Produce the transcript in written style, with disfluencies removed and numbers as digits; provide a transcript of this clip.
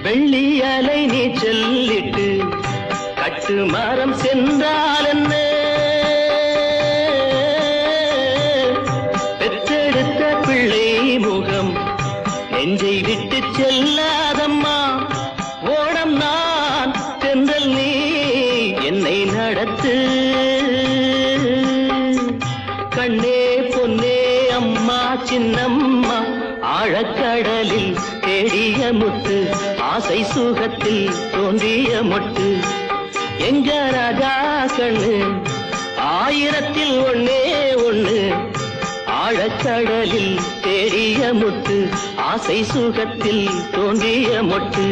வெள்ளி அலை நீ சொல்லிட்டு கட்டு மரம் சென்றால் என்ன, பெற்றெடுத்த பிள்ளை முகம் நெஞ்சை விட்டு செல்லாதம்மா. ஓடம் நான் தென்றல் நீ என்னை நடத்து. கண்ணே பொன்னே அம்மா சின்னம்மா, ஆழக்கடலில் தேடிய முத்து, ஆசை சுகத்தில் தோன்றிய மொட்டு. எங்க ராஜா கண்ணு ஆயிரத்தில் ஒன்னே ஒண்ணு, ஆழக்கடலில் தேடிய முத்து, ஆசை சுகத்தில் தோன்றிய மொட்டு.